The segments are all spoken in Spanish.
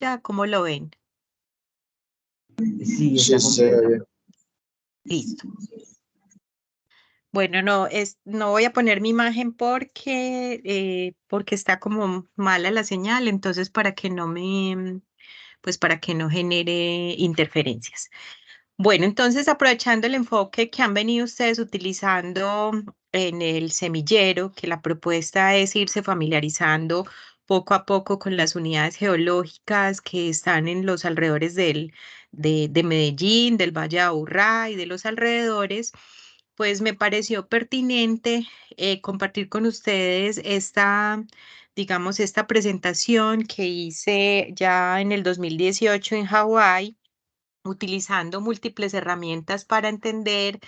ya, ¿cómo lo ven? Sí, Sí, está se ve completa. bien. Listo. Bueno, no voy a poner mi imagen porque está como mala la señal, entonces pues para que no genere interferencias. Bueno, entonces aprovechando el enfoque que han venido ustedes utilizando en el semillero, que la propuesta es irse familiarizando poco a poco con las unidades geológicas que están en los alrededores de Medellín, del Valle de Aburrá y de los alrededores, pues me pareció pertinente compartir con ustedes digamos, esta presentación que hice ya en el 2018 en Hawái, utilizando múltiples herramientas para entender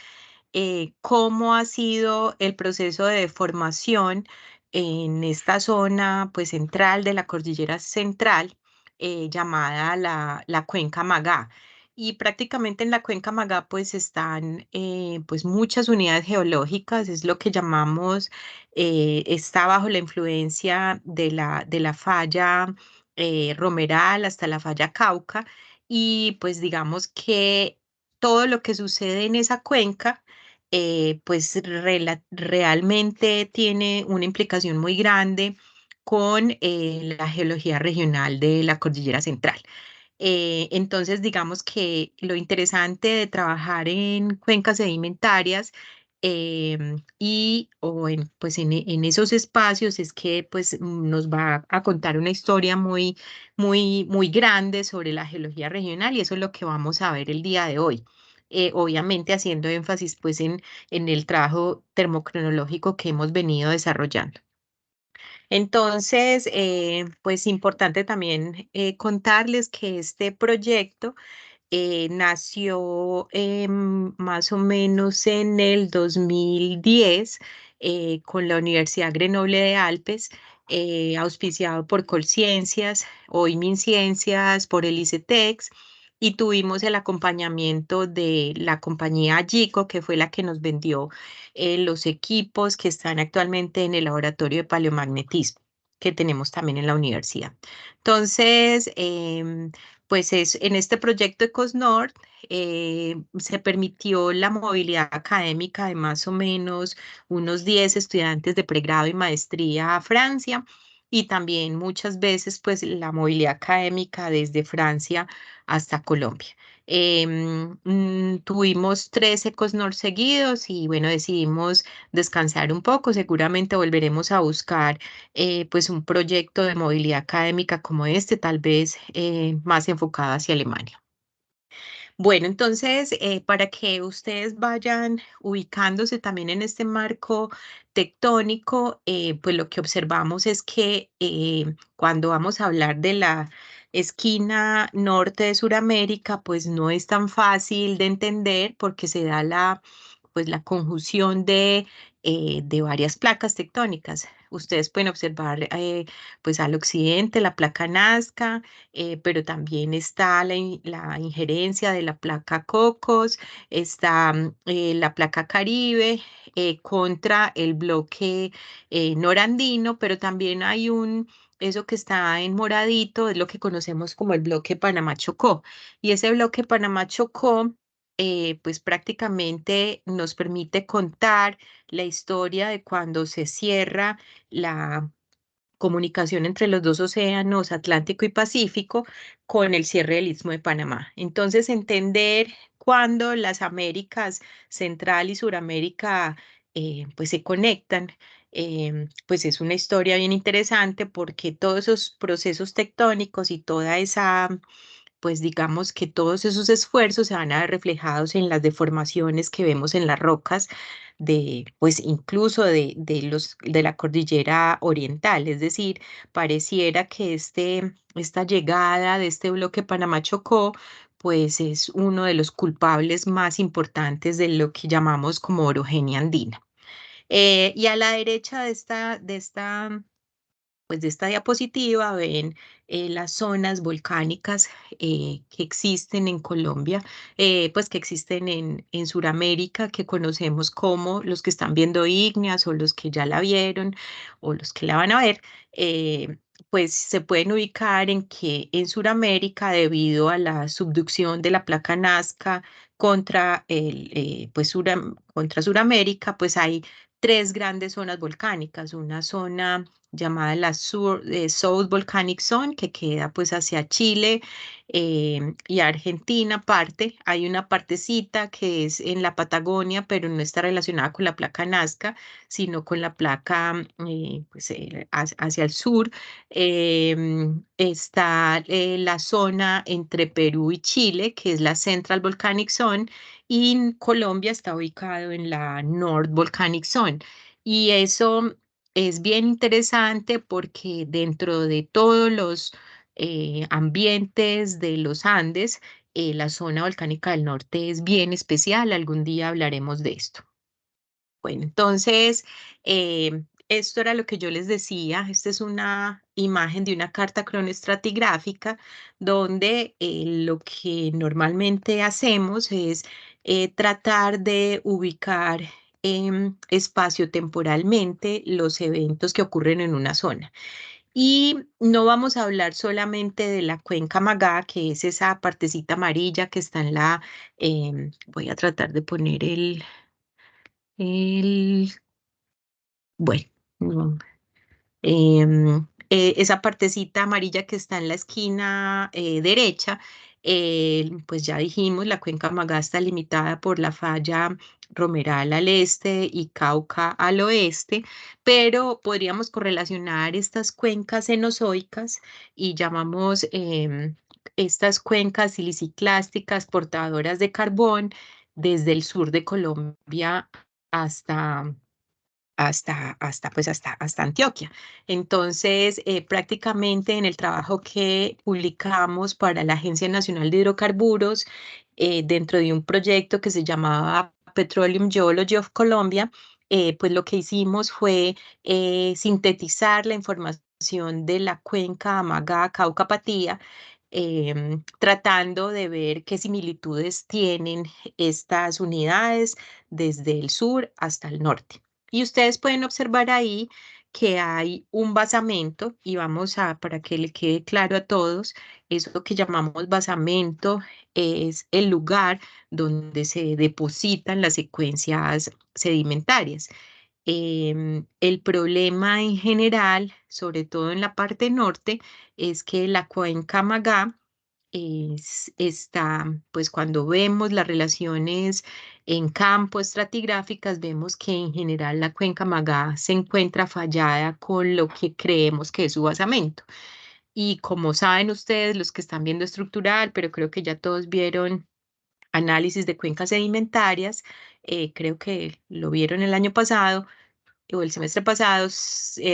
cómo ha sido el proceso de deformación en esta zona pues, central de la cordillera central, llamada la Cuenca Magá. Y prácticamente en la Cuenca Magá pues están pues muchas unidades geológicas, es lo que llamamos, está bajo la influencia de la falla Romeral hasta la falla Cauca, y pues digamos que todo lo que sucede en esa cuenca pues realmente tiene una implicación muy grande con la geología regional de la cordillera central. Entonces, digamos que lo interesante de trabajar en cuencas sedimentarias pues en esos espacios es que pues nos va a contar una historia muy grande sobre la geología regional, y eso es lo que vamos a ver el día de hoy. Obviamente haciendo énfasis pues en el trabajo termocronológico que hemos venido desarrollando. Entonces, pues importante también contarles que este proyecto nació más o menos en el 2010 con la Universidad Grenoble de Alpes, auspiciado por Colciencias, hoy MinCiencias, por el ICETEX, y tuvimos el acompañamiento de la compañía Gico, que fue la que nos vendió los equipos que están actualmente en el laboratorio de paleomagnetismo que tenemos también en la universidad. Entonces, pues en este proyecto ECOSNORD se permitió la movilidad académica de más o menos unos 10 estudiantes de pregrado y maestría a Francia, y también muchas veces pues la movilidad académica desde Francia hasta Colombia. Tuvimos 3 ECOSNORD seguidos y bueno, decidimos descansar un poco. Seguramente volveremos a buscar pues un proyecto de movilidad académica como este, tal vez más enfocado hacia Alemania. Bueno, entonces, para que ustedes vayan ubicándose también en este marco tectónico, pues lo que observamos es que cuando vamos a hablar de la esquina norte de Sudamérica, pues no es tan fácil de entender porque se da pues la conjunción de varias placas tectónicas. Ustedes pueden observar pues al occidente la placa Nazca, pero también está la injerencia de la placa Cocos, está la placa Caribe contra el bloque norandino, pero también hay eso que está en moradito, es lo que conocemos como el bloque Panamá-Chocó. Y ese bloque Panamá-Chocó pues prácticamente nos permite contar la historia de cuando se cierra la comunicación entre los dos océanos, Atlántico y Pacífico, con el cierre del Istmo de Panamá. Entonces, entender cuándo las Américas Central y Suramérica pues se conectan, pues es una historia bien interesante porque todos esos procesos tectónicos y toda esa pues digamos que todos esos esfuerzos se van a ver reflejados en las deformaciones que vemos en las rocas pues incluso de la cordillera oriental. Es decir, pareciera que esta llegada de este bloque Panamá-Chocó pues es uno de los culpables más importantes de lo que llamamos como orogenia andina. Y a la derecha pues de esta diapositiva ven las zonas volcánicas que existen en Colombia, pues que existen en Sudamérica, que conocemos como los que están viendo ígneas o los que ya la vieron o los que la van a ver. pues se pueden ubicar en que en Sudamérica, debido a la subducción de la placa Nazca contra contra Sudamérica, pues hay tres grandes zonas volcánicas. Una zona llamada la South Volcanic Zone, que queda pues hacia Chile y Argentina parte. Hay una partecita que es en la Patagonia, pero no está relacionada con la placa Nazca, sino con la placa hacia el sur. Está la zona entre Perú y Chile, que es la Central Volcanic Zone, y en Colombia está ubicado en la North Volcanic Zone. Y eso es bien interesante porque dentro de todos los ambientes de los Andes, la zona volcánica del norte es bien especial. Algún día hablaremos de esto. Bueno, entonces, esto era lo que yo les decía. Esta es una imagen de una carta cronoestratigráfica donde lo que normalmente hacemos es tratar de ubicar espacio-temporalmente los eventos que ocurren en una zona. Y no vamos a hablar solamente de la cuenca Magá, que es esa partecita amarilla que está en voy a tratar de poner el bueno, no, esa partecita amarilla que está en la esquina derecha, pues ya dijimos, la cuenca Magá está limitada por la falla Romeral al este y Cauca al oeste, pero podríamos correlacionar estas cuencas cenozoicas y llamamos estas cuencas siliciclásticas portadoras de carbón desde el sur de Colombia hasta hasta Antioquia. Entonces, prácticamente en el trabajo que publicamos para la Agencia Nacional de Hidrocarburos, dentro de un proyecto que se llamaba Petroleum Geology of Colombia, pues lo que hicimos fue sintetizar la información de la cuenca Amagá-Cauca-Patía, tratando de ver qué similitudes tienen estas unidades desde el sur hasta el norte. Y ustedes pueden observar ahí que hay un basamento y para que le quede claro a todos, eso que llamamos basamento es el lugar donde se depositan las secuencias sedimentarias. El problema en general, sobre todo en la parte norte, es que la cuenca Magá está, pues cuando vemos las relaciones en campo estratigráficas, vemos que en general la cuenca Magá se encuentra fallada con lo que creemos que es su basamento. Y como saben ustedes, los que están viendo estructural, pero creo que ya todos vieron análisis de cuencas sedimentarias, creo que lo vieron el año pasado o el semestre pasado,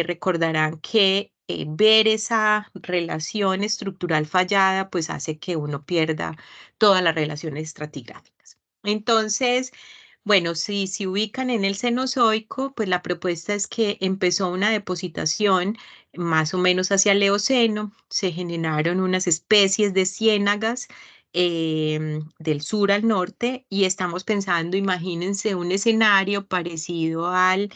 recordarán que ver esa relación estructural fallada, pues hace que uno pierda todas las relaciones estratigráficas. Entonces, bueno, si se ubican en el Cenozoico, pues la propuesta es que empezó una depositación más o menos hacia el Eoceno, se generaron unas especies de ciénagas del sur al norte y estamos pensando, imagínense un escenario parecido al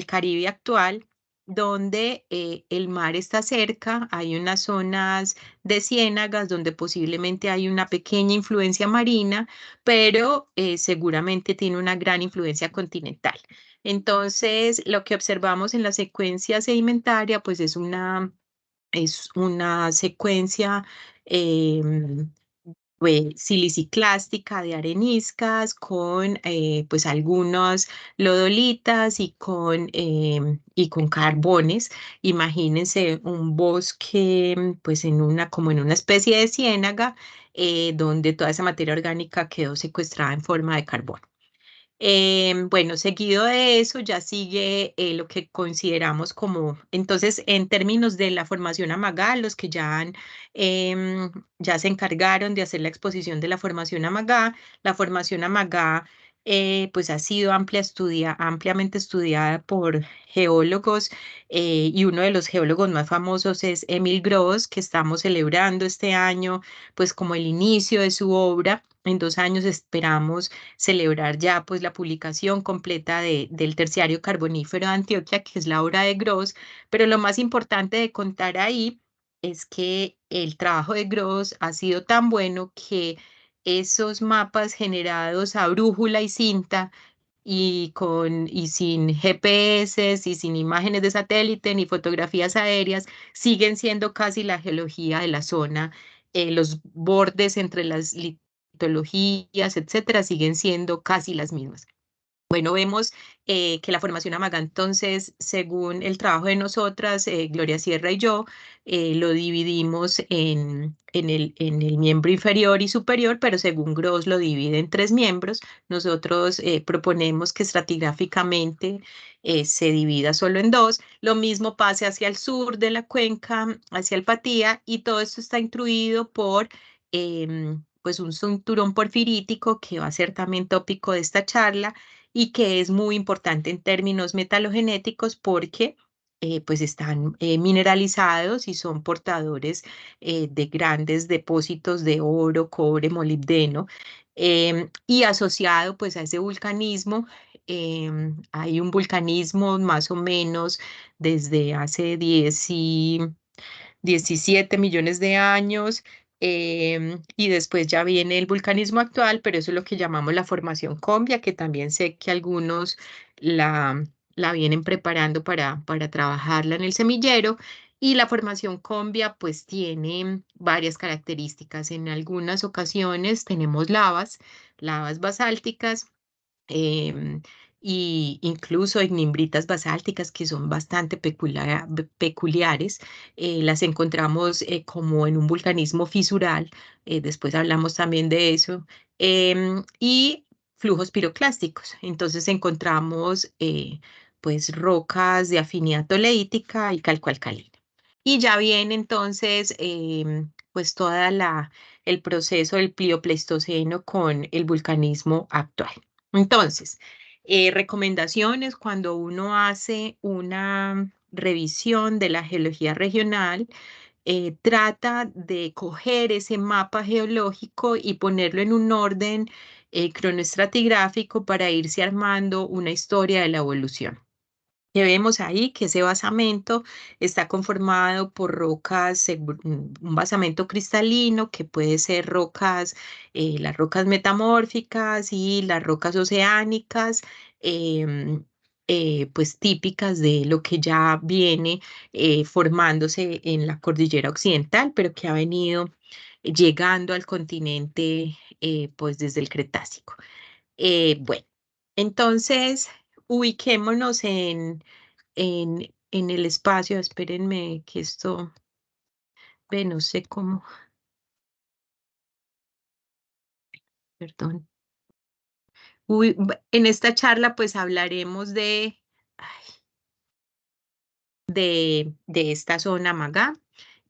Caribe actual, donde el mar está cerca, hay unas zonas de ciénagas donde posiblemente hay una pequeña influencia marina, pero seguramente tiene una gran influencia continental. Entonces, lo que observamos en la secuencia sedimentaria, pues es una secuencia siliciclástica de areniscas con pues algunos lodolitas y con carbones. Imagínense un bosque pues como en una especie de ciénaga donde toda esa materia orgánica quedó secuestrada en forma de carbón. Bueno, seguido de eso ya sigue lo que consideramos como, entonces, en términos de la formación Amagá, los que ya se encargaron de hacer la exposición de la formación Amagá pues ha sido ampliamente estudiada por geólogos, y uno de los geólogos más famosos es Emil Gros, que estamos celebrando este año pues como el inicio de su obra. En 2 años esperamos celebrar ya pues la publicación completa del Terciario Carbonífero de Antioquia, que es la obra de Gros, pero lo más importante de contar ahí es que el trabajo de Gros ha sido tan bueno que esos mapas generados a brújula y cinta y sin GPS y sin imágenes de satélite ni fotografías aéreas, siguen siendo casi la geología de la zona. Los bordes entre las litologías, etcétera, siguen siendo casi las mismas. Bueno, vemos que la formación Amagá, entonces, según el trabajo de nosotras, Gloria Sierra y yo, lo dividimos en el miembro inferior y superior, pero según Gross lo divide en 3 miembros. Nosotros proponemos que estratigráficamente se divida solo en dos. Lo mismo pase hacia el sur de la cuenca, hacia el Patía, y todo esto está incluido por pues un cinturón porfirítico que va a ser también tópico de esta charla y que es muy importante en términos metalogenéticos porque pues están mineralizados y son portadores de grandes depósitos de oro, cobre, molibdeno, y asociado pues a ese vulcanismo. Hay un vulcanismo más o menos desde hace 17 millones de años, y después ya viene el vulcanismo actual, pero eso es lo que llamamos la formación Combia, que también sé que algunos la, la vienen preparando para trabajarla en el semillero. Y la formación Combia pues tiene varias características. En algunas ocasiones tenemos lavas basálticas, em, y incluso ignimbritas basálticas que son bastante peculiares. Las encontramos como en un vulcanismo fisural, después hablamos también de eso, y flujos piroclásticos. Entonces encontramos pues rocas de afinidad toleítica y calcoalcalina. Y ya viene entonces pues el proceso del Plioclastoceno con el vulcanismo actual. Entonces, recomendaciones cuando uno hace una revisión de la geología regional, trata de coger ese mapa geológico y ponerlo en un orden cronoestratigráfico para irse armando una historia de la evolución. Que vemos ahí que ese basamento está conformado por rocas, un basamento cristalino que puede ser las rocas metamórficas y las rocas oceánicas, em, pues típicas de lo que ya viene formándose en la cordillera occidental, pero que ha venido llegando al continente pues desde el Cretácico. Bueno, entonces ubiquémonos en el espacio. Espérenme que esto, ve, no sé cómo, perdón. En esta charla pues hablaremos ay, de esta zona Magá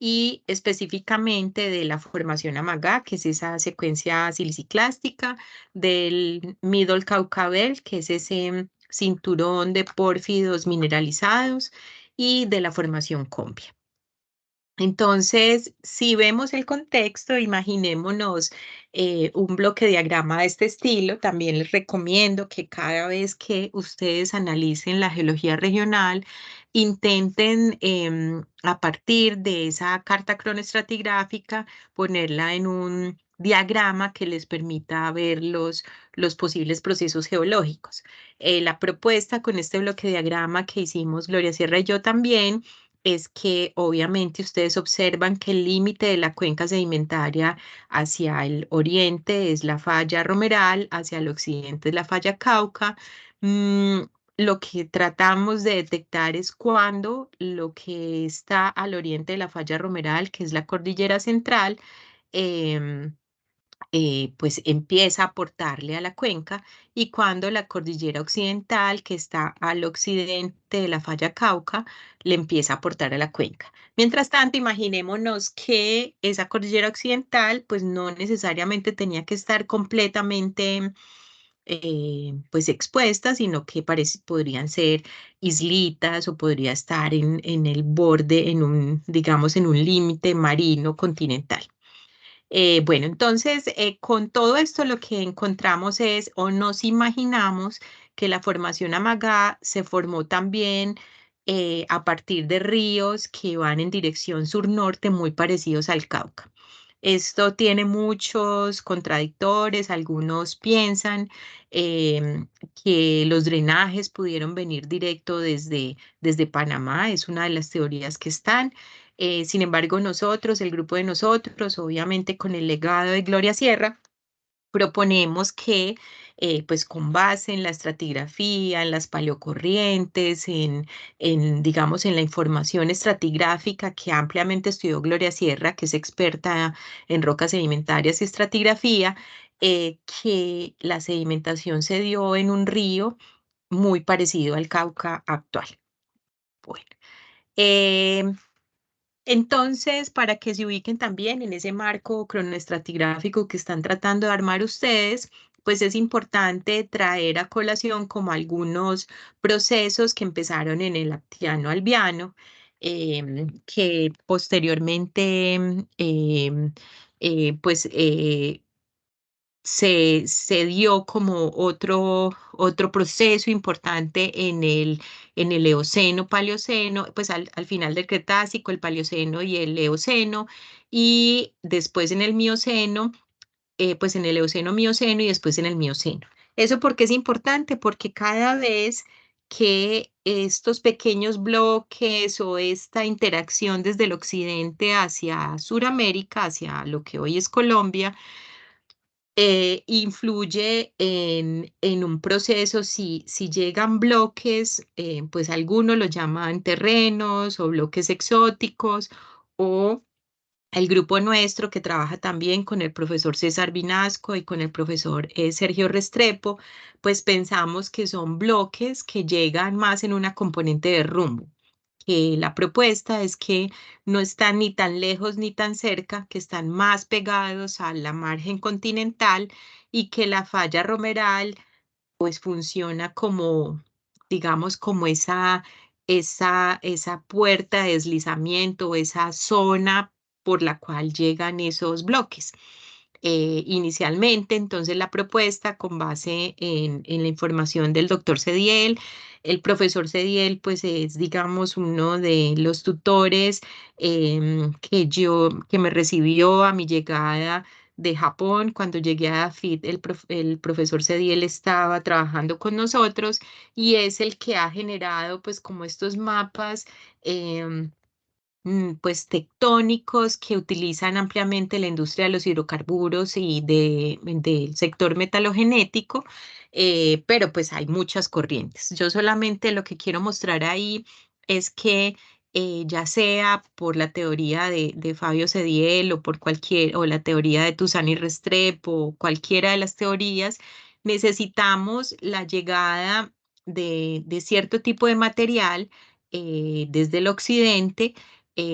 y específicamente de la formación Amagá, que es esa secuencia siliciclástica, del Middle Cauca Belt, que es ese cinturón de pórfidos mineralizados, y de la formación Combia. Entonces, si vemos el contexto, imaginémonos un bloque diagrama de este estilo. También les recomiendo que cada vez que ustedes analicen la geología regional, intenten a partir de esa carta cronoestratigráfica ponerla en un diagrama que les permita ver los posibles procesos geológicos. La propuesta con este bloque diagrama que hicimos Gloria Sierra y yo también es que obviamente ustedes observan que el límite de la cuenca sedimentaria hacia el oriente es la falla Romeral, hacia el occidente es la falla Cauca. Mm, lo que tratamos de detectar es cuando lo que está al oriente de la falla Romeral, que es la cordillera central, em, pues empieza a aportarle a la cuenca, y cuando la cordillera occidental, que está al occidente de la falla Cauca, le empieza a aportar a la cuenca. Mientras tanto, imaginémonos que esa cordillera occidental pues no necesariamente tenía que estar completamente pues expuestas, sino que podrían ser islitas o podría estar en el borde, digamos, en un límite marino continental. Bueno, entonces, con todo esto lo que encontramos es, o nos imaginamos, que la formación Amagá se formó también a partir de ríos que van en dirección sur-norte, muy parecidos al Cauca. Esto tiene muchos contradictores. Algunos piensan que los drenajes pudieron venir directo desde Panamá, es una de las teorías que están. Sin embargo, nosotros, el grupo de nosotros, obviamente con el legado de Gloria Sierra, proponemos que, pues con base en la estratigrafía, en las paleocorrientes, digamos, en la información estratigráfica que ampliamente estudió Gloria Sierra, que es experta en rocas sedimentarias y estratigrafía, que la sedimentación se dio en un río muy parecido al Cauca actual. Bueno, em, entonces, para que se ubiquen también en ese marco cronoestratigráfico que están tratando de armar ustedes, pues es importante traer a colación como algunos procesos que empezaron en el Aptiano Albiano, que posteriormente, pues se dio como otro proceso importante en el Eoceno, Paleoceno, pues al final del Cretácico, el Paleoceno y el Eoceno, y después en el Mioceno, pues en el Eoceno, Mioceno y después en el Mioceno. ¿Eso por qué es importante? Porque cada vez que estos pequeños bloques o esta interacción desde el occidente hacia Suramérica, hacia lo que hoy es Colombia, influye en un proceso. Si llegan bloques, pues algunos los llaman terrenos o bloques exóticos, o el grupo nuestro que trabaja también con el profesor César Vinasco y con el profesor Sergio Restrepo, pues pensamos que son bloques que llegan más en una componente de rumbo. Que la propuesta es que no están ni tan lejos ni tan cerca, que están más pegados a la margen continental y que la falla romeral pues funciona como, digamos, como esa puerta de deslizamiento, esa zona por la cual llegan esos bloques. Inicialmente, entonces, la propuesta con base en la información del doctor Cediel. El profesor Cediel, pues es, digamos, uno de los tutores que me recibió a mi llegada de Japón. Cuando llegué a DAFID, el profesor Cediel estaba trabajando con nosotros y es el que ha generado, pues, como estos mapas, em, pues tectónicos que utilizan ampliamente la industria de los hidrocarburos y del sector metalogenético, pero pues hay muchas corrientes. Yo solamente lo que quiero mostrar ahí es que ya sea por la teoría de Fabio Cediel o por o la teoría de Tusani Restrepo, o cualquiera de las teorías, necesitamos la llegada de cierto tipo de material desde el occidente.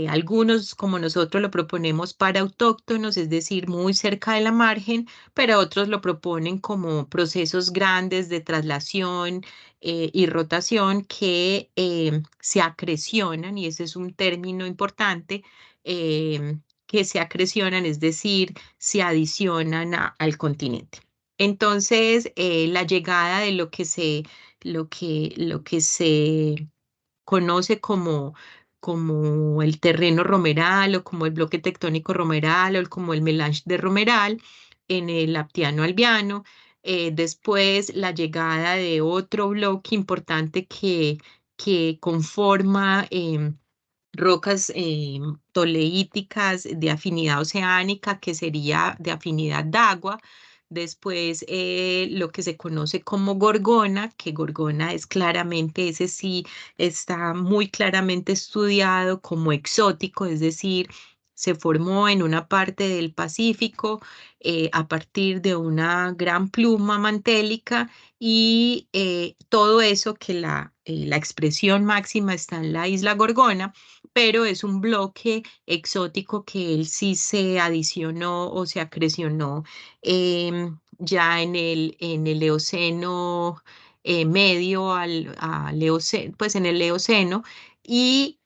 Algunos, como nosotros, lo proponemos para autóctonos, es decir, muy cerca de la margen, pero otros lo proponen como procesos grandes de traslación y rotación que se acrecionan, y ese es un término importante, que se acrecionan, es decir, se adicionan al continente. Entonces, la llegada de lo que se conoce como el terreno romeral o como el bloque tectónico romeral o como el melange de romeral en el Aptiano Albiano. Después la llegada de otro bloque importante que conforma rocas toleíticas de afinidad oceánica, que sería de afinidad de agua. Después lo que se conoce como gorgona, que gorgona es claramente, ese sí está muy claramente estudiado como exótico, es decir, se formó en una parte del Pacífico a partir de una gran pluma mantélica, y todo eso que la expresión máxima está en la isla Gorgona, pero es un bloque exótico que él sí se adicionó o se acrecionó ya en el Eoceno medio al Eoceno, pues en el Eoceno, y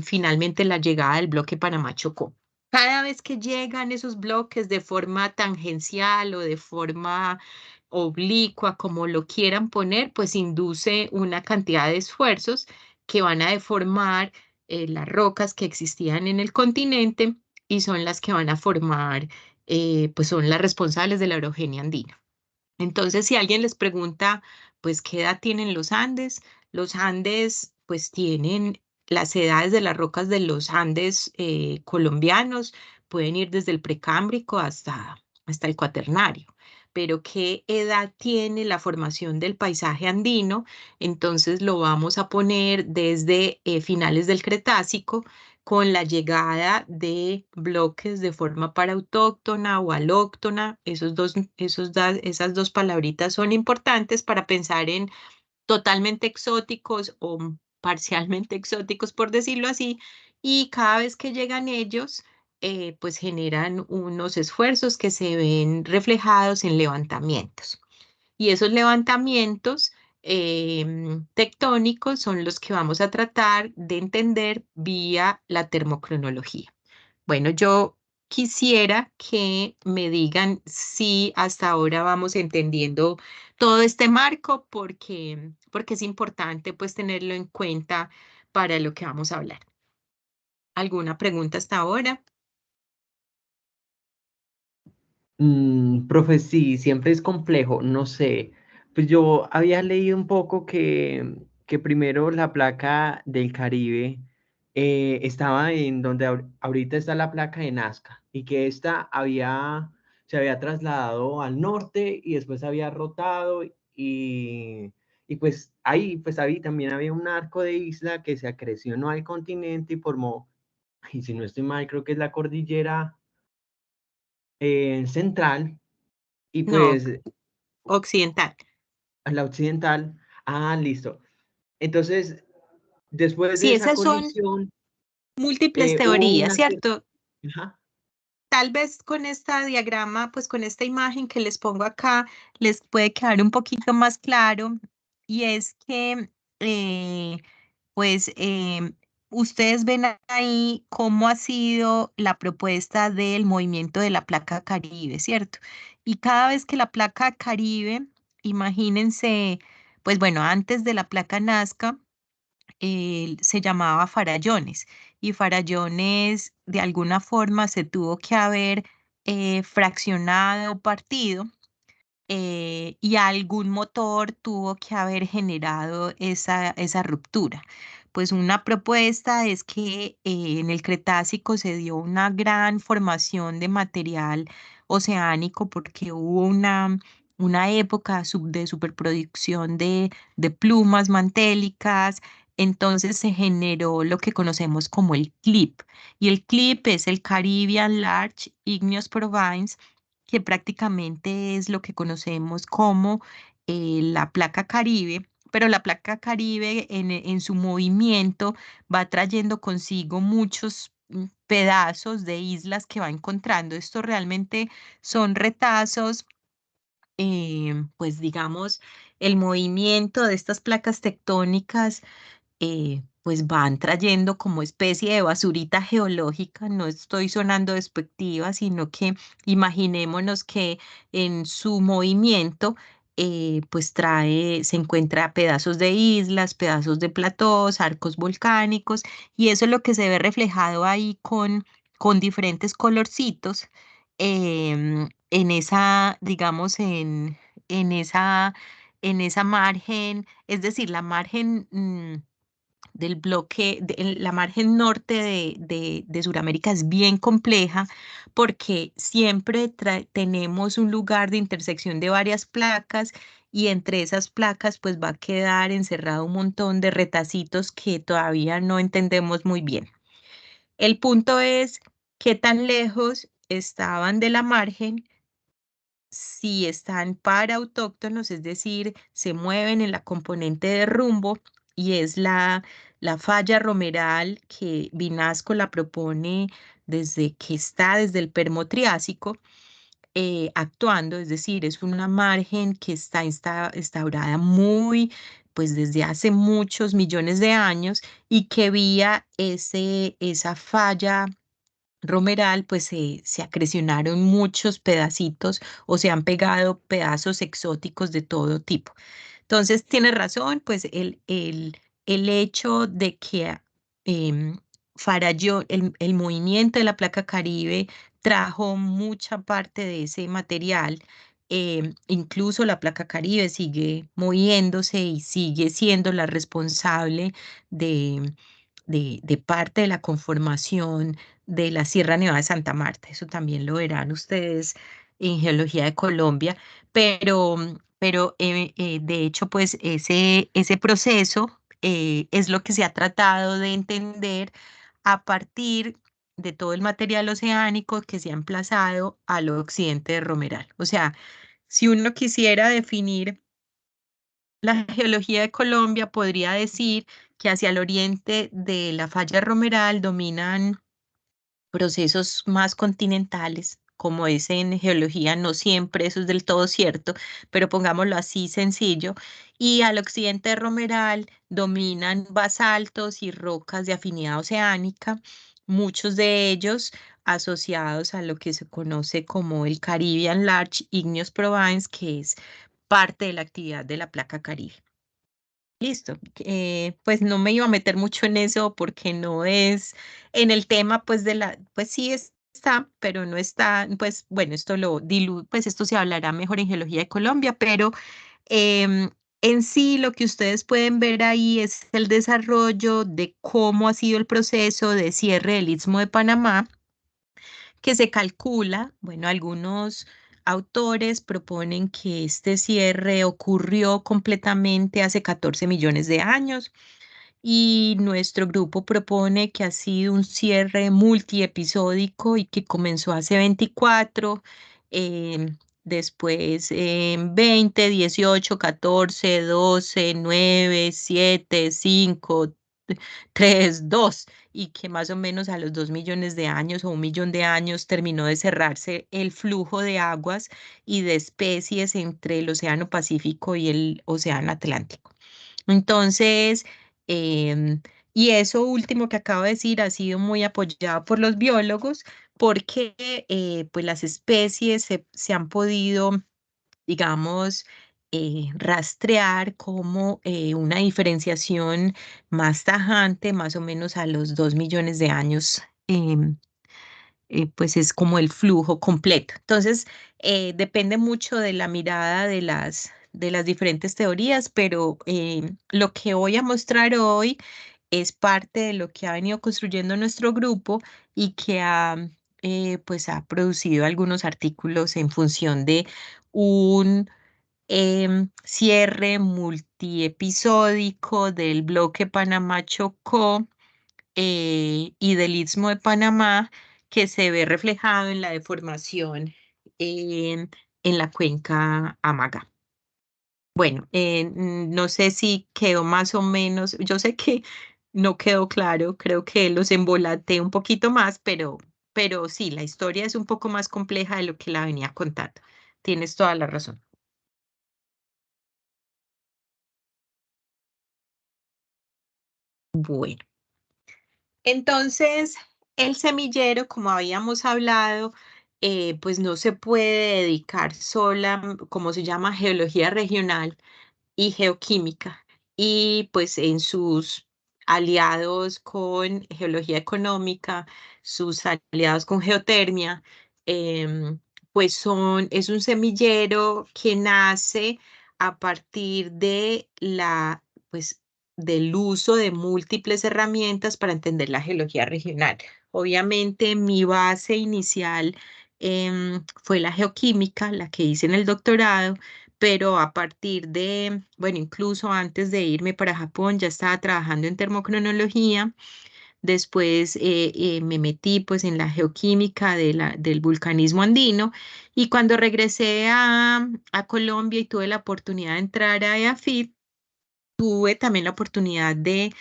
finalmente la llegada del bloque Panamá-Chocó. Cada vez que llegan esos bloques de forma tangencial o de forma oblicua, como lo quieran poner, pues induce una cantidad de esfuerzos que van a deformar las rocas que existían en el continente y son las que van a formar, pues son las responsables de la orogenia andina. Entonces, si alguien les pregunta, pues, ¿qué edad tienen los Andes, pues, tienen las edades de las rocas de los Andes colombianos, pueden ir desde el precámbrico hasta el cuaternario. Pero ¿qué edad tiene la formación del paisaje andino? Entonces lo vamos a poner desde finales del Cretácico con la llegada de bloques de forma parautóctona o alóctona. Esas dos palabritas son importantes para pensar en totalmente exóticos o parcialmente exóticos, por decirlo así, y cada vez que llegan ellos, pues generan unos esfuerzos que se ven reflejados en levantamientos. Y esos levantamientos tectónicos son los que vamos a tratar de entender vía la termocronología. Bueno, yo quisiera que me digan si hasta ahora vamos entendiendo todo este marco porque es importante pues tenerlo en cuenta para lo que vamos a hablar. ¿Alguna pregunta hasta ahora? Profe, sí, siempre es complejo, no sé. Pues yo había leído un poco que primero la placa del Caribe estaba en donde ahorita está la placa de Nazca y que se había trasladado al norte y después había rotado y pues ahí también había un arco de isla que se acrecionó al continente y formó, y si no estoy mal, creo que es la cordillera central y No, pues occidental. a la occidental. Ah, listo. Entonces, después de Sí, esa esas son colisión, múltiples hubo teorías, una... ¿cierto? Ajá. Tal vez con esta diagrama, pues con esta imagen que les pongo acá, les puede quedar un poquito más claro y es que, pues, ustedes ven ahí cómo ha sido la propuesta del movimiento de la Placa Caribe, ¿cierto? Y cada vez que la Placa Caribe, imagínense, pues bueno, antes de la Placa Nazca, se llamaba Farallones y Farallones de alguna forma se tuvo que haber fraccionado, partido y algún motor tuvo que haber generado esa ruptura. Pues una propuesta es que en el Cretácico se dio una gran formación de material oceánico porque hubo una época de superproducción de plumas mantélicas. Entonces se generó lo que conocemos como el CLIP. Y el CLIP es el Caribbean Large Igneous Province, que prácticamente es lo que conocemos como la placa Caribe, pero la placa Caribe en su movimiento va trayendo consigo muchos pedazos de islas que va encontrando. Esto realmente son retazos, pues digamos, el movimiento de estas placas tectónicas pues van trayendo como especie de basurita geológica. No estoy sonando despectiva, sino que imaginémonos que en su movimiento, pues se encuentra pedazos de islas, pedazos de platós, arcos volcánicos, y eso es lo que se ve reflejado ahí con diferentes colorcitos en esa, digamos, en esa margen, es decir, la margen del bloque, la margen norte de Sudamérica es bien compleja porque siempre tenemos un lugar de intersección de varias placas y entre esas placas pues va a quedar encerrado un montón de retacitos que todavía no entendemos muy bien. El punto es qué tan lejos estaban de la margen, si están para autóctonos, es decir, se mueven en la componente de rumbo y es la falla romeral que Vinasco la propone desde que está desde el Permo Triásico, actuando, es decir, es una margen que está instaurada pues desde hace muchos millones de años y que vía esa falla romeral, pues se acrecionaron muchos pedacitos o se han pegado pedazos exóticos de todo tipo. Entonces, tiene razón, pues el hecho de que Farallón, el movimiento de la placa Caribe trajo mucha parte de ese material. Incluso la placa Caribe sigue moviéndose y sigue siendo la responsable de, de parte de la conformación de la Sierra Nevada de Santa Marta. Eso también lo verán ustedes en Geología de Colombia, pero de hecho, pues ese proceso es lo que se ha tratado de entender a partir de todo el material oceánico que se ha emplazado al occidente de Romeral. O sea, si uno quisiera definir la geología de Colombia, podría decir que hacia el oriente de la falla Romeral dominan procesos más continentales, como es en geología, no siempre eso es del todo cierto, pero pongámoslo así sencillo, y al occidente de Romeral dominan basaltos y rocas de afinidad oceánica, muchos de ellos asociados a lo que se conoce como el Caribbean Large Igneous Province, que es parte de la actividad de la placa Caribe. Listo. Pues no me iba a meter mucho en eso porque no es en el tema, pues pues sí está, pero no está, pues bueno, pues esto se hablará mejor en Geología de Colombia, pero em, en sí lo que ustedes pueden ver ahí es el desarrollo de cómo ha sido el proceso de cierre del Istmo de Panamá, que se calcula, bueno, algunos autores proponen que este cierre ocurrió completamente hace 14 millones de años y nuestro grupo propone que ha sido un cierre multiepisódico y que comenzó hace 24, después 20, 18, 14, 12, 9, 7, 5, 3, 2, y que más o menos a los 2 millones de años o 1 millón de años terminó de cerrarse el flujo de aguas y de especies entre el Océano Pacífico y el Océano Atlántico. Entonces, em, y eso último que acabo de decir ha sido muy apoyado por los biólogos porque pues las especies se han podido, digamos, rastrear como una diferenciación más tajante, más o menos a los 2 millones de años. Pues es como el flujo completo. Entonces, depende mucho de la mirada de las diferentes teorías, pero lo que voy a mostrar hoy es parte de lo que ha venido construyendo nuestro grupo y que pues ha producido algunos artículos en función de un cierre multiepisódico del bloque Panamá-Chocó y del Istmo de Panamá que se ve reflejado en la deformación en la cuenca Amaga. Bueno, no sé si quedó más o menos, yo sé que no quedó claro, creo que los embolaté un poquito más, pero sí, la historia es un poco más compleja de lo que la venía contando. Tienes toda la razón. Bueno. Entonces, el semillero, como habíamos hablado, pues no se puede dedicar sola, como se llama, geología regional y geoquímica. Y pues en sus aliados con geología económica, sus aliados con geotermia, pues es un semillero que nace a partir de pues, del uso de múltiples herramientas para entender la geología regional. Obviamente, mi base inicial fue la geoquímica, la que hice en el doctorado, pero a partir de, bueno, incluso antes de irme para Japón, ya estaba trabajando en termocronología. Después me metí pues en la geoquímica del vulcanismo andino y cuando regresé a Colombia y tuve la oportunidad de entrar a EAFIT, tuve también la oportunidad de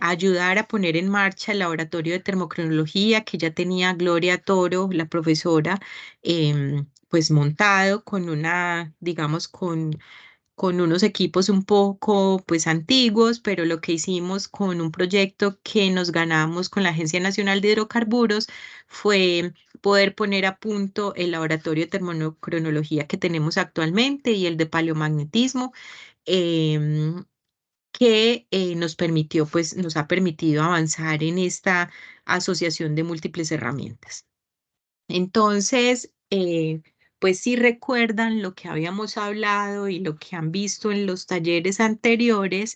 ayudar a poner en marcha el laboratorio de termocronología que ya tenía Gloria Toro, la profesora, pues montado con una, digamos, con unos equipos un poco pues antiguos, pero lo que hicimos con un proyecto que nos ganamos con la Agencia Nacional de Hidrocarburos fue poder poner a punto el laboratorio de termocronología que tenemos actualmente y el de paleomagnetismo. em, que nos permitió, pues nos ha permitido avanzar en esta asociación de múltiples herramientas. Entonces, pues si recuerdan lo que habíamos hablado y lo que han visto en los talleres anteriores,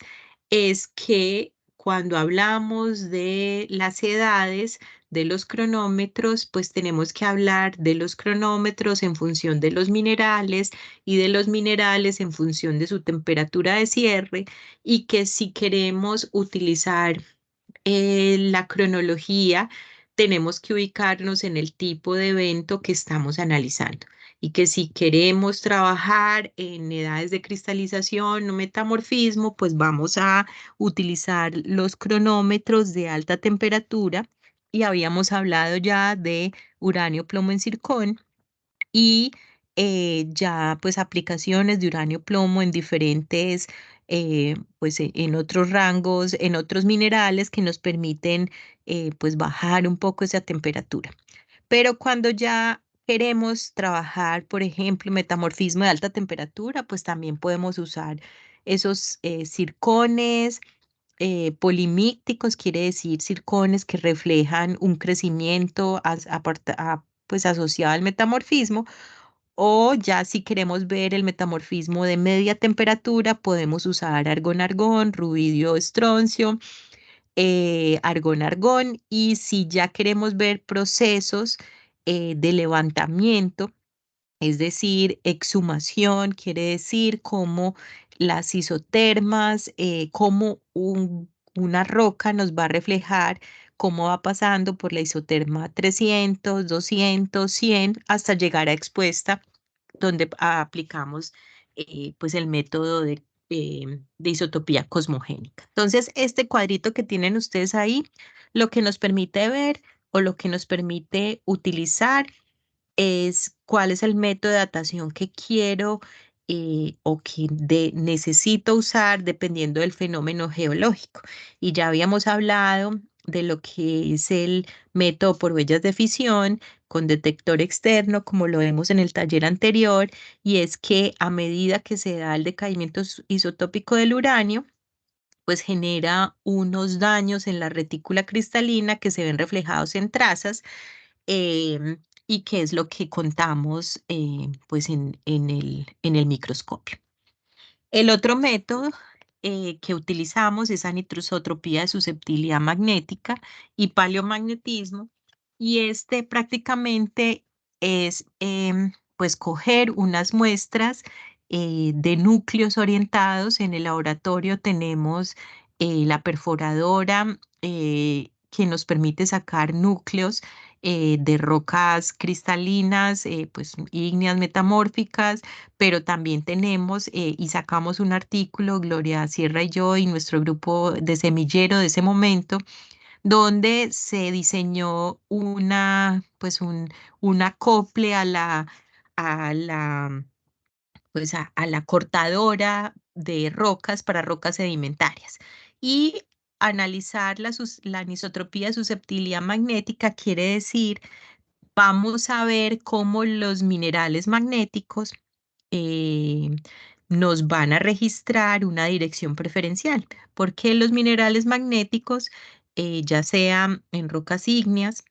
es que cuando hablamos de las edades de los cronómetros, pues tenemos que hablar de los cronómetros en función de los minerales y de los minerales en función de su temperatura de cierre, y que si queremos utilizar la cronología, tenemos que ubicarnos en el tipo de evento que estamos analizando. Y que si queremos trabajar en edades de cristalización o metamorfismo, pues vamos a utilizar los cronómetros de alta temperatura. Y habíamos hablado ya de uranio, plomo en circón y ya pues aplicaciones de uranio plomo en diferentes, pues en otros rangos, en otros minerales que nos permiten pues bajar un poco esa temperatura. Pero cuando ya queremos trabajar, por ejemplo, metamorfismo de alta temperatura, pues también podemos usar esos circones. Polimícticos quiere decir circones que reflejan un crecimiento pues asociado al metamorfismo, o ya si queremos ver el metamorfismo de media temperatura, podemos usar argón-argón, rubidio-estroncio, argón-argón. Y si ya queremos ver procesos de levantamiento, es decir, exhumación, quiere decir cómo las isotermas, cómo una roca nos va a reflejar cómo va pasando por la isoterma 300, 200, 100, hasta llegar a expuesta, donde aplicamos pues el método de isotopía cosmogénica. Entonces, este cuadrito que tienen ustedes ahí, lo que nos permite ver o lo que nos permite utilizar es cuál es el método de datación que quiero o que necesito usar dependiendo del fenómeno geológico. Y ya habíamos hablado de lo que es el método por huellas de fisión con detector externo, como lo vemos en el taller anterior, y es que a medida que se da el decaimiento isotópico del uranio, pues genera unos daños en la retícula cristalina que se ven reflejados en trazas, y que es lo que contamos pues en el microscopio. El otro método que utilizamos es anisotropía de susceptibilidad magnética y paleomagnetismo, y este prácticamente es pues coger unas muestras de núcleos orientados. En el laboratorio tenemos la perforadora que nos permite sacar núcleos de rocas cristalinas, pues ígneas metamórficas, pero también tenemos y sacamos un artículo, Gloria Sierra y yo y nuestro grupo de semillero de ese momento, donde se diseñó pues un acople a la, pues a la cortadora de rocas para rocas sedimentarias. Y analizar la anisotropía de susceptibilidad magnética quiere decir, vamos a ver cómo los minerales magnéticos eh, nos van a registrar una dirección preferencial, porque los minerales magnéticos, ya sean en rocas ígneas,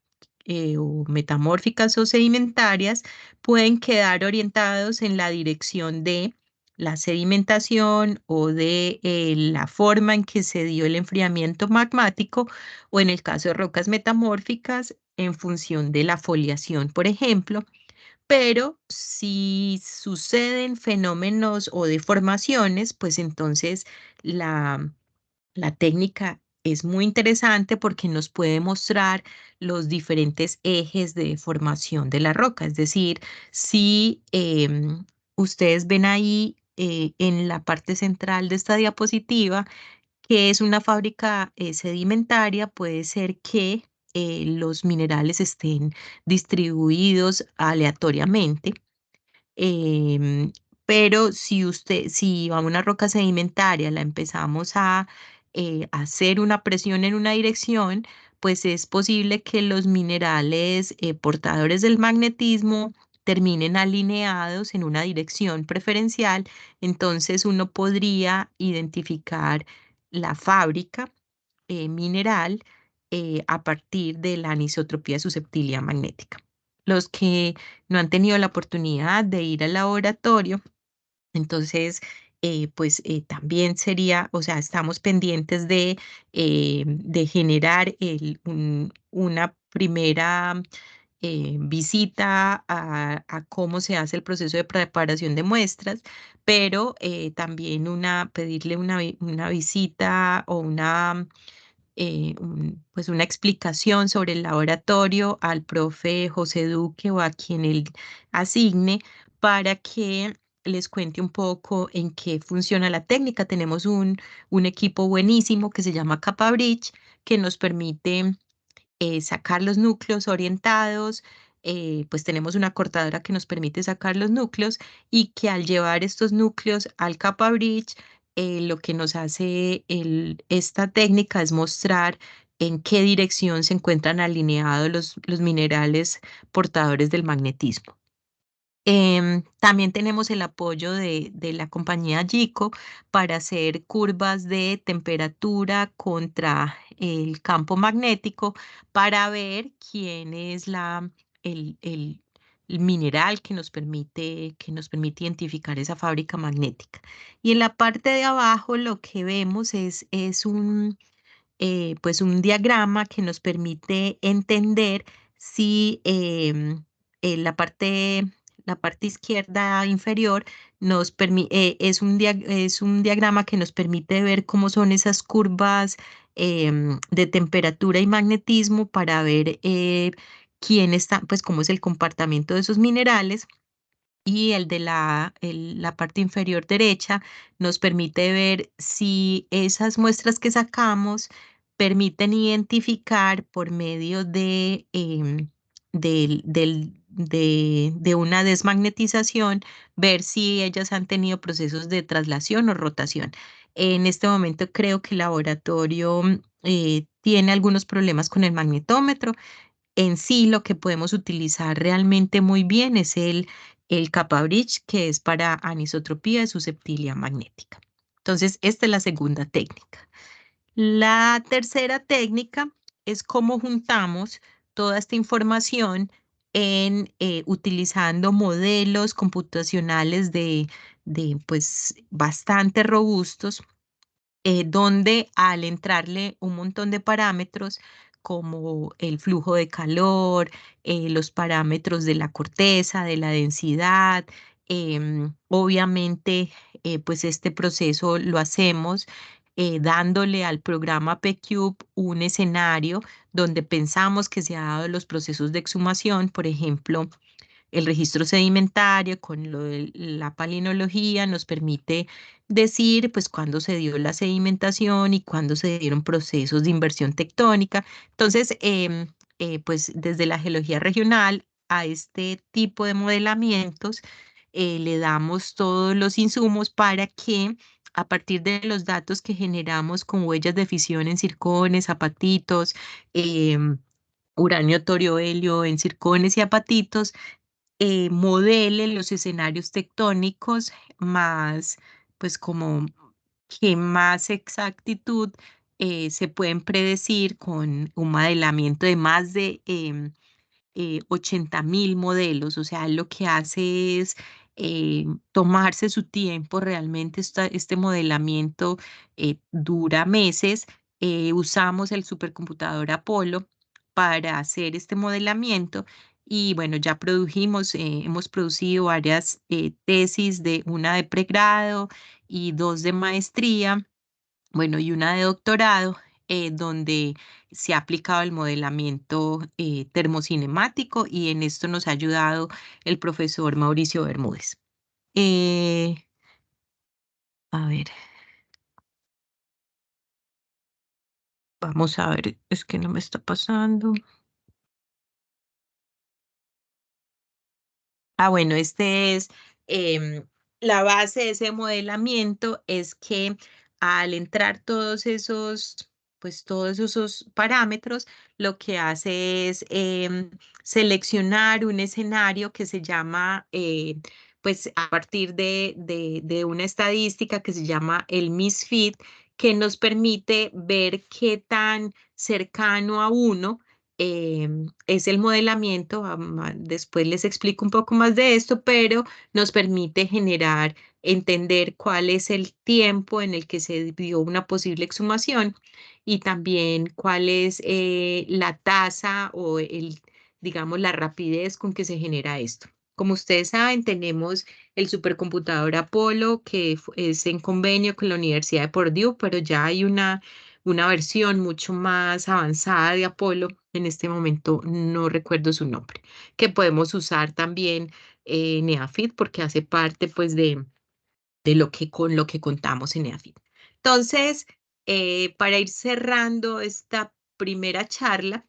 o metamórficas o sedimentarias, pueden quedar orientados en la dirección de la sedimentación o de la forma en que se dio el enfriamiento magmático, o en el caso de rocas metamórficas, en función de la foliación, por ejemplo. Pero si suceden fenómenos o deformaciones, pues entonces la, la técnica es muy interesante porque nos puede mostrar los diferentes ejes de formación de la roca. Es decir, si ustedes ven ahí en la parte central de esta diapositiva, que es una fábrica sedimentaria, puede ser que los minerales estén distribuidos aleatoriamente, Em, pero si a una roca sedimentaria la empezamos a hacer una presión en una dirección, pues es posible que los minerales portadores del magnetismo terminen alineados en una dirección preferencial. Entonces uno podría identificar la fábrica mineral a partir de la anisotropía susceptibilidad magnética. Los que no han tenido la oportunidad de ir al laboratorio, entonces, también sería, o sea, estamos pendientes de generar una primera visita a cómo se hace el proceso de preparación de muestras, pero también pedirle una visita o pues una explicación sobre el laboratorio al profe José Duque o a quien él asigne para que les cuente un poco en qué funciona la técnica. Tenemos un equipo buenísimo que se llama CapaBridge que nos permite sacar los núcleos orientados. Pues tenemos una cortadora que nos permite sacar los núcleos y que al llevar estos núcleos al capa bridge, lo que nos hace esta técnica es mostrar en qué dirección se encuentran alineados los minerales portadores del magnetismo. También tenemos el apoyo de la compañía Gico para hacer curvas de temperatura contra el campo magnético para ver quién es el mineral que nos permite identificar esa fábrica magnética. Y en la parte de abajo lo que vemos es un diagrama que nos permite entender si la parte izquierda inferior es un diagrama que nos permite ver cómo son esas curvas de temperatura y magnetismo para ver quién está, pues cómo es el comportamiento de esos minerales. Y el de la parte inferior derecha nos permite ver si esas muestras que sacamos permiten identificar por medio de una desmagnetización, ver si ellas han tenido procesos de traslación o rotación. En este momento creo que el laboratorio tiene algunos problemas con el magnetómetro. En sí, lo que podemos utilizar realmente muy bien es el capa bridge, que es para anisotropía de susceptibilidad magnética. Entonces, esta es la segunda técnica. La tercera técnica es cómo juntamos toda esta información utilizando modelos computacionales pues, bastante robustos, donde al entrarle un montón de parámetros como el flujo de calor, los parámetros de la corteza, de la densidad, obviamente, pues este proceso lo hacemos dándole al programa PQube un escenario donde pensamos que se han dado los procesos de exhumación, por ejemplo, el registro sedimentario con lo de la palinología nos permite decir pues cuándo se dio la sedimentación y cuándo se dieron procesos de inversión tectónica. Entonces, pues desde la geología regional a este tipo de modelamientos le damos todos los insumos para que a partir de los datos que generamos con huellas de fisión en circones, apatitos, uranio, torio, helio en circones y apatitos, modele los escenarios tectónicos más, pues como que más exactitud se pueden predecir con un modelamiento de más de 80.000 modelos. O sea, lo que hace es tomarse su tiempo. Realmente este modelamiento dura meses. Usamos el supercomputador Apolo para hacer este modelamiento. Y bueno, ya hemos producido varias tesis, una de pregrado y dos de maestría, bueno, y una de doctorado, donde se ha aplicado el modelamiento termocinemático y en esto nos ha ayudado el profesor Mauricio Bermúdez. Eh, a ver, vamos a ver, es que no me está pasando. Bueno, este es em, la base de ese modelamiento es que al entrar todos esos parámetros, lo que hace es seleccionar un escenario que se llama, pues a partir de una estadística que se llama el misfit, que nos permite ver qué tan cercano a uno es el modelamiento. Después les explico un poco más de esto, pero nos permite generar, entender cuál es el tiempo en el que se dio una posible exhumación y también cuál es la tasa o digamos, la rapidez con que se genera esto. Como ustedes saben, tenemos el supercomputador Apollo, que es en convenio con la Universidad de Purdue, pero ya hay una versión mucho más avanzada de Apolo, en este momento no recuerdo su nombre, que podemos usar también Neafit porque hace parte pues de lo que con lo que contamos en EAFIT. Entonces, para ir cerrando esta primera charla,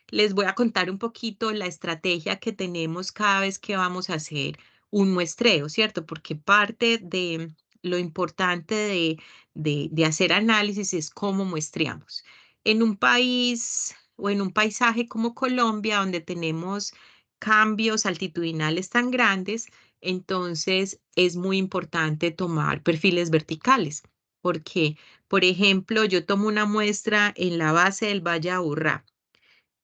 les voy a contar un poquito la estrategia que tenemos cada vez que vamos a hacer un muestreo, ¿cierto? Porque parte de lo importante de hacer análisis es cómo muestreamos. En un país o en un paisaje como Colombia, donde tenemos cambios altitudinales tan grandes, entonces es muy importante tomar perfiles verticales, porque, por ejemplo, yo tomo una muestra en la base del Valle de Aburrá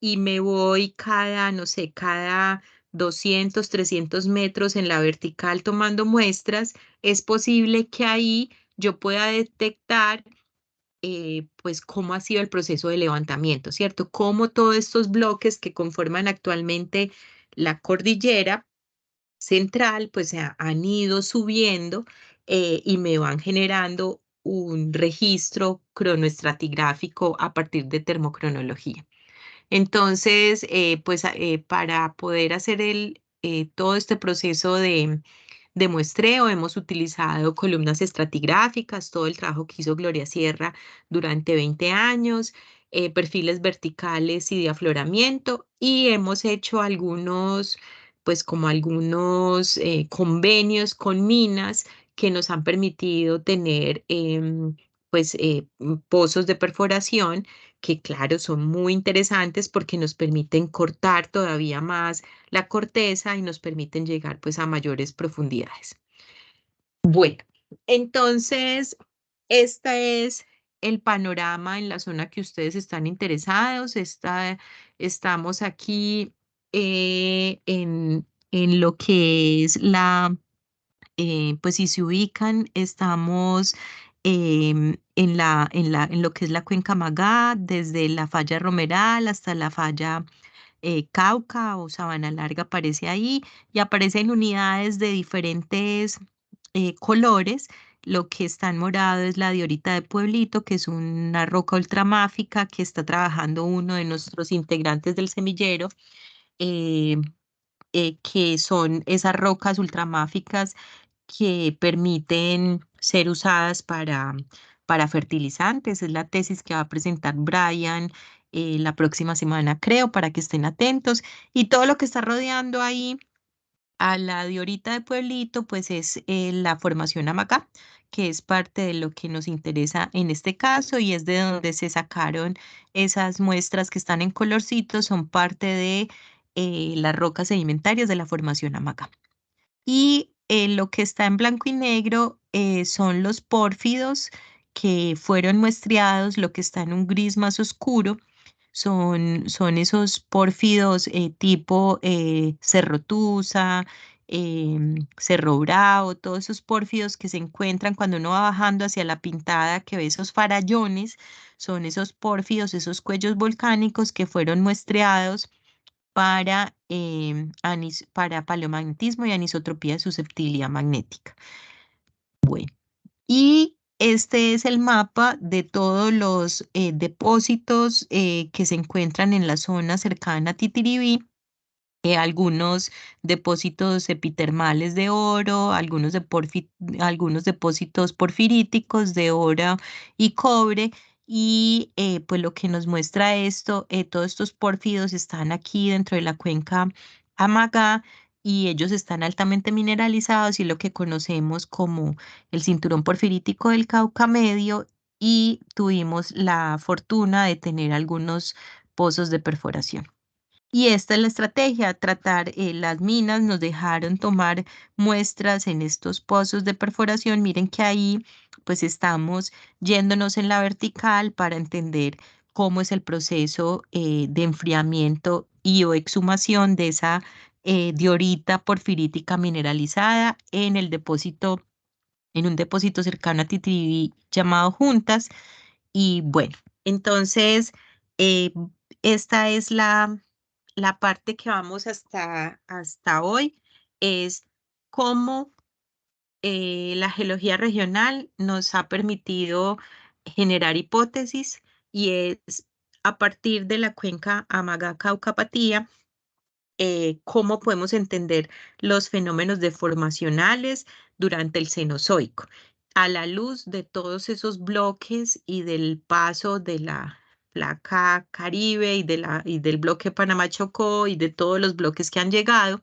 y me voy cada, no sé, cada 200, 300 metros en la vertical tomando muestras. Es posible que ahí yo pueda detectar pues cómo ha sido el proceso de levantamiento, ¿cierto? Cómo todos estos bloques que conforman actualmente la cordillera central, pues han ido subiendo y me van generando un registro cronoestratigráfico a partir de termocronología. Entonces, para poder hacer todo este proceso de muestreo, hemos utilizado columnas estratigráficas, todo el trabajo que hizo Gloria Sierra durante 20 años, perfiles verticales y de afloramiento, y hemos hecho algunos, pues como algunos convenios con minas que nos han permitido tener pozos de perforación que claro, son muy interesantes porque nos permiten cortar todavía más la corteza y nos permiten llegar pues a mayores profundidades. Bueno, entonces, este es el panorama en la zona que ustedes están interesados. Estamos aquí en lo que es pues si se ubican, estamos en lo que es la Cuenca Magá, desde la falla Romeral hasta la falla Cauca o Sabana Larga aparece ahí y aparecen unidades de diferentes colores. Lo que está en morado es la diorita de Pueblito, que es una roca ultramáfica que está trabajando uno de nuestros integrantes del semillero. eh, que son esas rocas ultramáficas que permiten ser usadas para fertilizantes. Es la tesis que va a presentar Brian la próxima semana, creo, para que estén atentos. Y todo lo que está rodeando ahí a la diorita de Pueblito, pues es la formación Amacá, que es parte de lo que nos interesa en este caso y es de donde se sacaron esas muestras que están en colorcitos, son parte de las rocas sedimentarias de la formación Amacá. Y lo que está en blanco y negro son los pórfidos que fueron muestreados, lo que está en un gris más oscuro son esos pórfidos tipo Cerro Tusa, Cerro Bravo, todos esos pórfidos que se encuentran cuando uno va bajando hacia la Pintada, que ve esos farallones, son esos pórfidos, esos cuellos volcánicos que fueron muestreados para paleomagnetismo y anisotropía de susceptibilidad magnética. Bueno, y este es el mapa de todos los depósitos que se encuentran en la zona cercana a Titiribí. Algunos depósitos epitermales de oro, algunos depósitos porfiríticos de oro y cobre. Y pues lo que nos muestra esto, todos estos pórfidos están aquí dentro de la cuenca Amagá y ellos están altamente mineralizados y lo que conocemos como el cinturón porfirítico del Cauca Medio, y tuvimos la fortuna de tener algunos pozos de perforación. Y esta es la estrategia, tratar, las minas nos dejaron tomar muestras en estos pozos de perforación. Miren que ahí pues estamos yéndonos en la vertical para entender cómo es el proceso de enfriamiento y o exhumación de esa diorita porfirítica mineralizada en el depósito, en un depósito cercano a Titiribí llamado Juntas. Y bueno, entonces, eh, esta es la parte que vamos hasta hoy, es cómo la geología regional nos ha permitido generar hipótesis, y es a partir de la cuenca Amagá-Cauca-Patía, cómo podemos entender los fenómenos deformacionales durante el Cenozoico, a la luz de todos esos bloques y del paso de la placa Caribe y del bloque Panamá-Chocó y de todos los bloques que han llegado,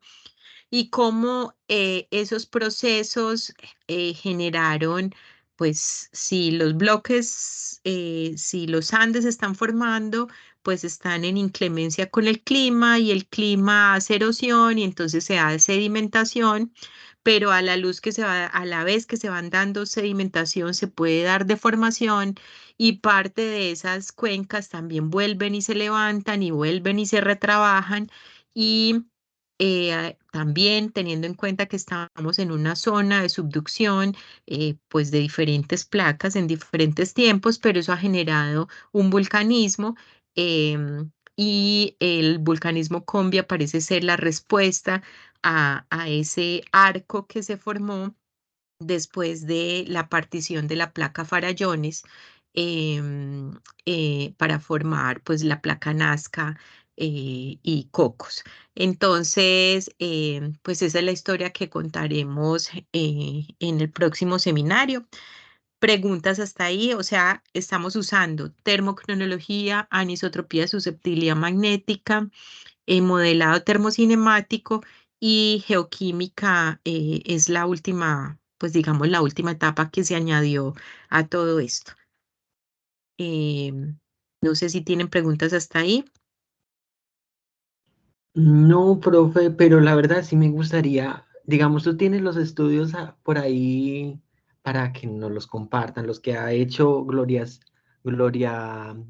y cómo esos procesos generaron, pues si los bloques, si los Andes están formando, pues están en inclemencia con el clima, y el clima hace erosión y entonces se da sedimentación, pero a la luz que se va, a la vez que se van dando sedimentación, se puede dar deformación, y parte de esas cuencas también vuelven y se levantan y vuelven y se retrabajan. Y también teniendo en cuenta que estamos en una zona de subducción, pues de diferentes placas en diferentes tiempos, pero eso ha generado un vulcanismo, y el vulcanismo Combia parece ser la respuesta a ese arco que se formó después de la partición de la placa Farallones, em, para formar pues la placa Nazca y Cocos. Entonces, pues esa es la historia que contaremos en el próximo seminario. Preguntas hasta ahí, o sea, estamos usando termocronología, anisotropía, susceptibilidad magnética, modelado termocinemático, y geoquímica es la última, pues digamos, la última etapa que se añadió a todo esto. No sé si tienen preguntas hasta ahí. No, profe, pero la verdad sí me gustaría, digamos, tú tienes los estudios por ahí para que nos los compartan, los que ha hecho Gloria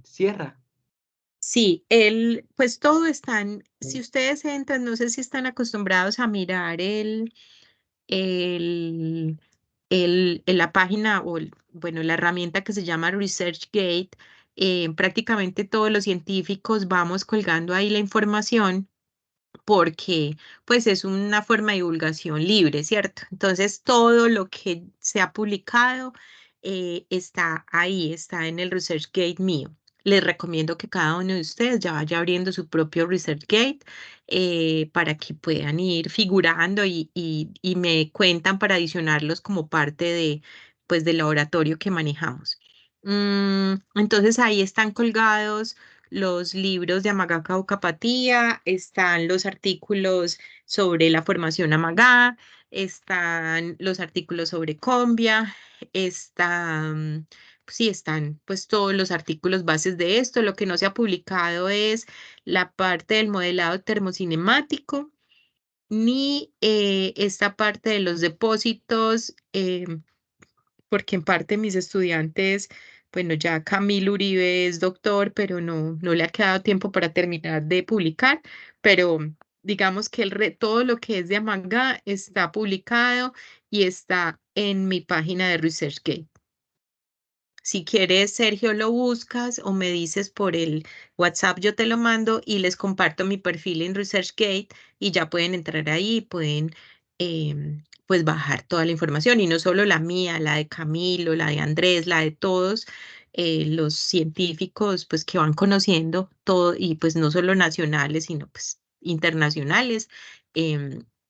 Sierra. Sí, pues todo están, si ustedes entran, no sé si están acostumbrados a mirar el, en la página o, bueno, la herramienta que se llama ResearchGate. Prácticamente todos los científicos vamos colgando ahí la información, porque pues es una forma de divulgación libre, ¿cierto? Entonces todo lo que se ha publicado está ahí, está en el ResearchGate mío. Les recomiendo que cada uno de ustedes ya vaya abriendo su propio ResearchGate, para que puedan ir figurando y me cuentan para adicionarlos como parte de, pues, del laboratorio que manejamos. Entonces ahí están colgados los libros de Amagá Caucapatía, están los artículos sobre la formación Amagá, están los artículos sobre Combia, están, sí, están pues todos los artículos bases de esto. Lo que no se ha publicado es la parte del modelado termocinemático, ni esta parte de los depósitos, porque en parte mis estudiantes, bueno, ya Camilo Uribe es doctor, pero no le ha quedado tiempo para terminar de publicar, pero digamos que todo lo que es de Amanga está publicado y está en mi página de ResearchGate. Si quieres, Sergio, lo buscas o me dices por el WhatsApp, yo te lo mando y les comparto mi perfil en ResearchGate, y ya pueden entrar ahí, pueden pues bajar toda la información, y no solo la mía, la de Camilo, la de Andrés, la de todos los científicos pues que van conociendo todo, y pues no solo nacionales, sino pues internacionales.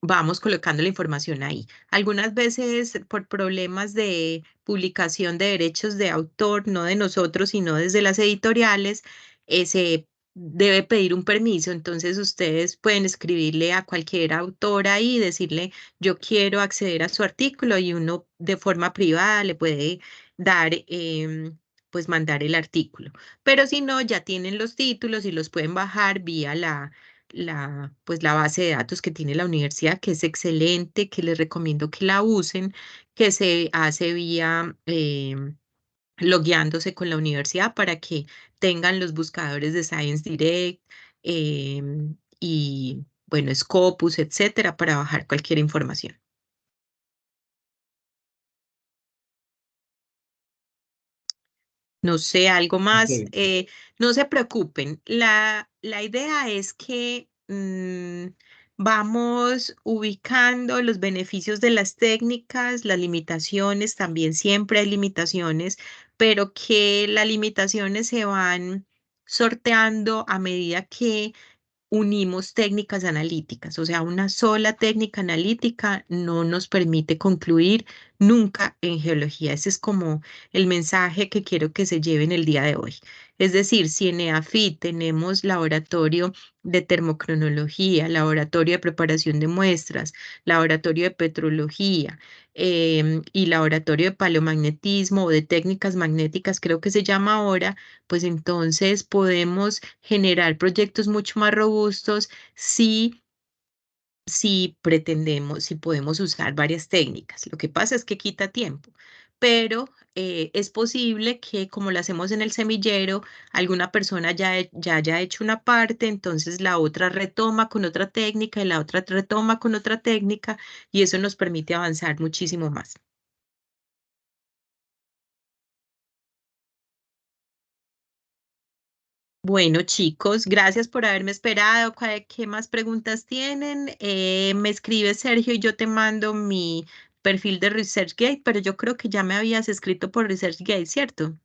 Vamos colocando la información ahí. Algunas veces por problemas de publicación de derechos de autor, no de nosotros, sino desde las editoriales, se debe pedir un permiso. Entonces ustedes pueden escribirle a cualquier autora y decirle, yo quiero acceder a su artículo y uno de forma privada le puede dar, pues mandar el artículo. Pero si no, ya tienen los títulos y los pueden bajar vía pues la base de datos que tiene la universidad, que es excelente, que les recomiendo que la usen, que se hace vía, logueándose con la universidad para que tengan los buscadores de Science Direct, y, bueno, Scopus, etcétera, para bajar cualquier información. No sé, algo Ok, más. No se preocupen. La idea es que vamos ubicando los beneficios de las técnicas, las limitaciones, también siempre hay limitaciones, pero que las limitaciones se van sorteando a medida que unimos técnicas analíticas, o sea, una sola técnica analítica no nos permite concluir nunca en geología. Ese es como el mensaje que quiero que se lleven el día de hoy. Es decir, si en EAFIT tenemos laboratorio de termocronología, laboratorio de preparación de muestras, laboratorio de petrología, y laboratorio de paleomagnetismo o de técnicas magnéticas, creo que se llama ahora, pues entonces podemos generar proyectos mucho más robustos si pretendemos, si podemos usar varias técnicas. Lo que pasa es que quita tiempo, pero es posible que como lo hacemos en el semillero, alguna persona ya haya hecho una parte, entonces la otra retoma con otra técnica y la otra retoma con otra técnica y eso nos permite avanzar muchísimo más. Bueno, chicos, gracias por haberme esperado. ¿Qué más preguntas tienen? Me escribe Sergio y yo te mando mi perfil de ResearchGate, pero yo creo que ya me habías escrito por ResearchGate, ¿cierto?